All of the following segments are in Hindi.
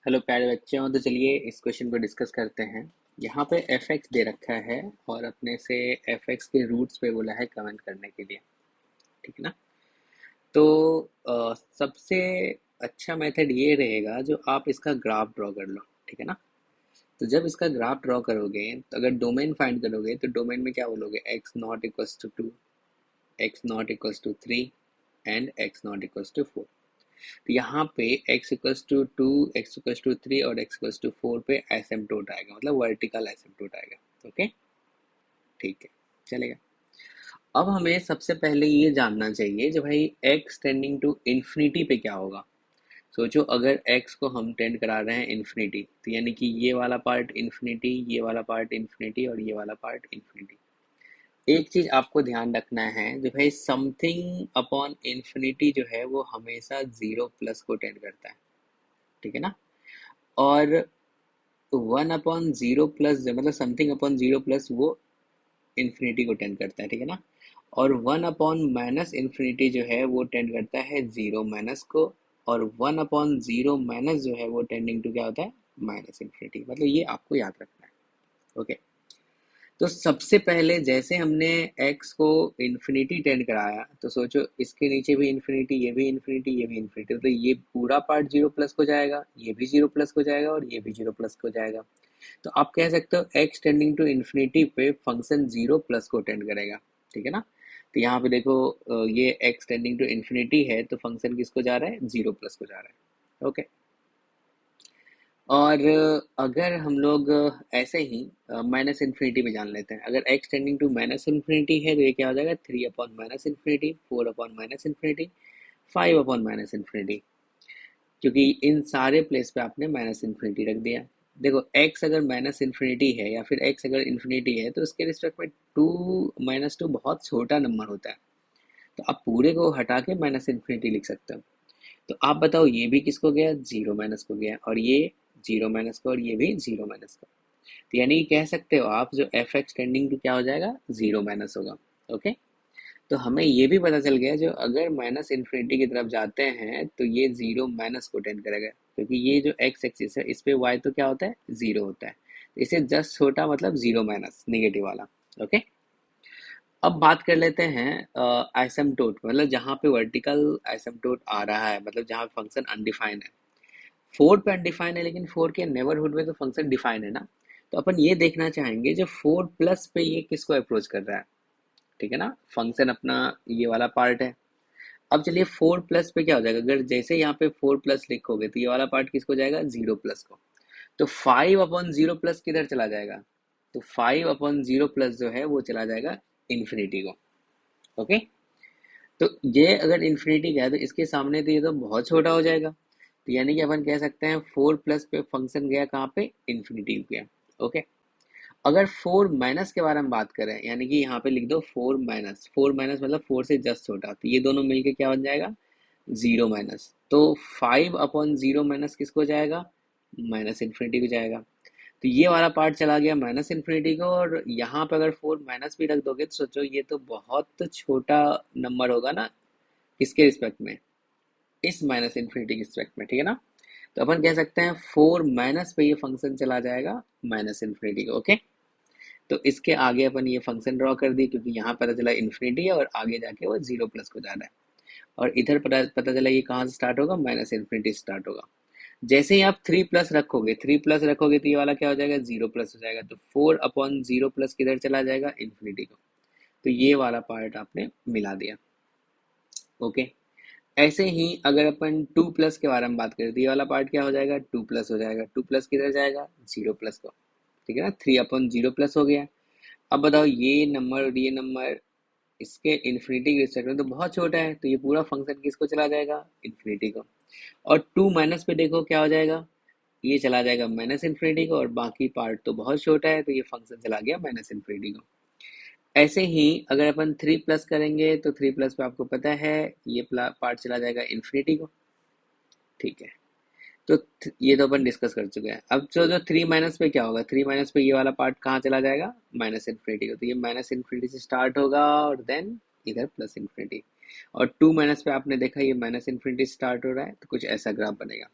हेलो प्यारे बच्चों, तो चलिए इस क्वेश्चन को डिस्कस करते हैं। यहाँ पे एफ एक्स दे रखा है और अपने से एफ एक्स के रूट्स पे बोला है कमेंट करने के लिए। ठीक है ना। तो सबसे अच्छा मेथड ये रहेगा जो आप इसका ग्राफ ड्रॉ कर लो। ठीक है ना। तो जब इसका ग्राफ ड्रॉ करोगे तो अगर डोमेन फाइंड करोगे तो डोमेन में क्या बोलोगे, x not equals to 2, x not equals to 3 and x not equals to 4। तो यहाँ पे x equals to 2, x equals to 3 और x इक्वल्स टू 4 पे एसिम्पटोट आएगा, मतलब वर्टिकल एसिम्पटोट आएगा। ओके, ठीक है, चलेगा। अब हमें सबसे पहले ये जानना चाहिए जो भाई x टेंडिंग टू इन्फिनिटी पे क्या होगा। सोचो अगर x को हम टेंड करा रहे हैं इन्फिनिटी, तो यानी कि ये वाला पार्ट इन्फिनिटी, ये वाला पार्ट इन्फिनिटी और ये वाला पार्ट इन्फिनिटी। एक चीज आपको ध्यान रखना है जो भाई समथिंग अपॉन इन्फिनिटी जो है वो हमेशा जीरो प्लस को टेंड करता है। ठीक है ना। और वन अपॉन जीरो प्लस मतलब समथिंग अपॉन जीरो प्लस वो इन्फिनिटी को टेंड करता है। ठीक है ना। और वन अपॉन माइनस इन्फिनिटी जो है वो टेंड करता है जीरो माइनस को। और वन अपॉन जीरो माइनस जो है वो टेंडिंग टू क्या होता है, माइनस इन्फिनिटी। मतलब ये आपको याद रखना है। ओके। तो सबसे पहले जैसे हमने x को इन्फिनिटी टेंड कराया, तो सोचो इसके नीचे भी इन्फिनिटी, ये भी इन्फिनिटी, ये भी इन्फिनिटी, तो ये पूरा पार्ट जीरो प्लस हो जाएगा, ये भी जीरो प्लस हो जाएगा और ये भी जीरो प्लस हो जाएगा। तो आप कह सकते हो x टेंडिंग टू इन्फिनिटी पे फंक्शन जीरो प्लस को टेंड करेगा। ठीक है ना। तो यहाँ पे देखो ये x टेंडिंग टू इन्फिनिटी है तो फंक्शन किसको जा रहा है, जीरो प्लस को जा रहा है। ओके। और अगर हम लोग ऐसे ही माइनस इन्फिनिटी पे जान लेते हैं, अगर x tending to minus infinity है तो ये क्या हो जाएगा, three upon minus infinity, four upon minus infinity, five upon minus infinity, क्योंकि इन सारे प्लेस पे आपने माइनस इन्फिनिटी रख दिया। देखो x अगर माइनस इन्फिनिटी है या फिर x अगर इन्फिनिटी है तो उसके रिस्पेक्ट में टू माइनस टू बहुत छोटा नंबर होता है। तो आप पूरे को हटा के माइनस इन्फिनिटी लिख सकते हो। तो आप बताओ ये भी किसको गया, जीरो माइनस को गया, और ये जीरो माइनस को, और ये भी जीरो माइनस को। तो यानी कह सकते हो आप जो एफ एक्स टेंडिंग टू क्या हो जाएगा, जीरो माइनस होगा। ओके। तो हमें ये भी पता चल गया जो अगर माइनस इन्फिनिटी की तरफ जाते हैं तो ये जीरो माइनस को टेंड करेगा, क्योंकि ये जो एक्स एक्सिस है इस पे वाई तो क्या होता है, जीरो होता है। तो इसे जस्ट छोटा मतलब जीरो माइनस निगेटिव वाला। ओके। अब बात कर लेते हैं एसिम्पटोट, मतलब जहाँ पे वर्टिकल एसिम्पटोट आ रहा है, मतलब जहाँ फंक्शन अनडिफाइन है। फोर पे अनडिफाइन है लेकिन फोर के नेबरहुड में तो फंक्शन डिफाइन है ना। तो अपन ये देखना चाहेंगे जो फोर प्लस पे ये किसको अप्रोच कर रहा है। ठीक है ना। फंक्शन अपना ये वाला पार्ट है। अब चलिए फोर प्लस पे क्या हो जाएगा, अगर जैसे यहाँ पे फोर प्लस लिखोगे तो ये वाला पार्ट किसको जाएगा, जीरो प्लस को। तो फाइव अपॉन जीरो प्लस किधर चला जाएगा, तो फाइव अपॉन जीरो प्लस जो है वो चला जाएगा इन्फिनिटी को। ओके। तो ये अगर इन्फिनिटी गया तो इसके सामने तो ये तो बहुत छोटा हो जाएगा। तो यानी कि अपन कह सकते हैं फोर प्लस पे फंक्शन गया कहाँ पे, इन्फिनिटी गया। ओके। अगर फोर माइनस के बारे में बात करें, यानी कि यहाँ पे लिख दो फोर माइनस, फोर माइनस मतलब फोर से जस्ट छोटा, तो ये दोनों मिलके क्या बन जाएगा, जीरो माइनस। तो फाइव अपॉन जीरो माइनस किसको जाएगा, माइनस इन्फिनिटी को जाएगा। तो ये वाला पार्ट चला गया माइनस इन्फिनिटी को, और यहाँ पे अगर फोर माइनस भी रख दोगे तो सोचो ये तो बहुत छोटा नंबर होगा ना, किसके रिस्पेक्ट में, इस माइनस इन्फिनिटी के रिस्पेक्ट में। ठीक है ना। तो अपन कह सकते हैं फोर माइनस पे ये फंक्शन चला जाएगा माइनस इन्फिनिटी को। ओके। तो इसके आगे अपन ये फंक्शन ड्रॉ कर दी, क्योंकि यहाँ पता चला इन्फिनिटी है और आगे जाके वो जीरो प्लस को जा रहा है। और इधर पता चला ये कहाँ से स्टार्ट होगा, माइनस इन्फिनिटी स्टार्ट होगा। जैसे ही आप थ्री प्लस रखोगे, थ्री प्लस रखोगे तो ये वाला क्या हो जाएगा, जीरो प्लस हो जाएगा। तो फोर अपॉन जीरो प्लस किधर चला जाएगा, इन्फिनिटी को। तो ये वाला पार्ट आपने मिला दिया। ओके। ऐसे ही अगर अपन टू प्लस के बारे में बात करें तो ये वाला पार्ट क्या हो जाएगा, टू प्लस हो जाएगा। टू प्लस किधर जाएगा, जीरो प्लस को। ठीक है ना। थ्री अपॉन जीरो प्लस हो गया। अब बताओ ये नंबर और ये नंबर इसके इन्फिनिटी के रिस्पेक्ट में तो बहुत छोटा है, तो ये पूरा फंक्शन किसको चला जाएगा, इन्फिनिटी को। और टू माइनस पे देखो क्या हो जाएगा, ये चला जाएगा माइनस इन्फिनिटी को, और बाकी पार्ट तो बहुत छोटा है तो ये फंक्शन चला गया माइनस इन्फिनिटी को। ऐसे ही अगर अपन थ्री प्लस करेंगे तो थ्री प्लस पे आपको पता है ये पार्ट चला जाएगा इन्फिनिटी को। ठीक है। तो ये तो अपन डिस्कस कर चुके हैं। अब जो थ्री माइनस पे क्या होगा, थ्री माइनस पे ये वाला पार्ट कहाँ चला जाएगा, माइनस इन्फिनिटी को। तो ये माइनस इन्फिनिटी से स्टार्ट होगा और देन इधर प्लस इन्फिनिटी। और टू माइनस पे आपने देखा ये माइनस इन्फिनिटी स्टार्ट हो रहा है तो कुछ ऐसा ग्राफ बनेगा।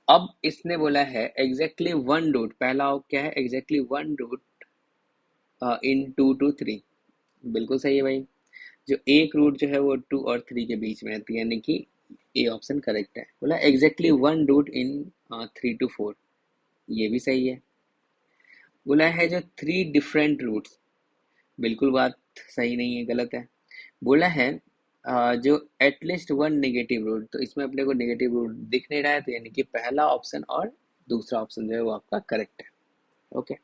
अब इसने बोला है एग्जैक्टली वन रूट, पहला क्या है, exactly one root in 2 to 3। बिल्कुल सही है भाई। जो एक रूट जो है वो 2 और 3 के बीच में आती है, यानी कि ए ऑप्शन करेक्ट है। बोला exactly one root in 3 to 4, ये भी सही है। बोला है जो 3 डिफरेंट रूट्स, बिल्कुल बात सही नहीं है, गलत है। बोला है जो एटलीस्ट वन नेगेटिव रूट, तो इसमें अपने को नेगेटिव रूट दिख नहीं रहा है, तो यानी कि पहला ऑप्शन और दूसरा ऑप्शन जो है वो आपका करेक्ट है। ओके।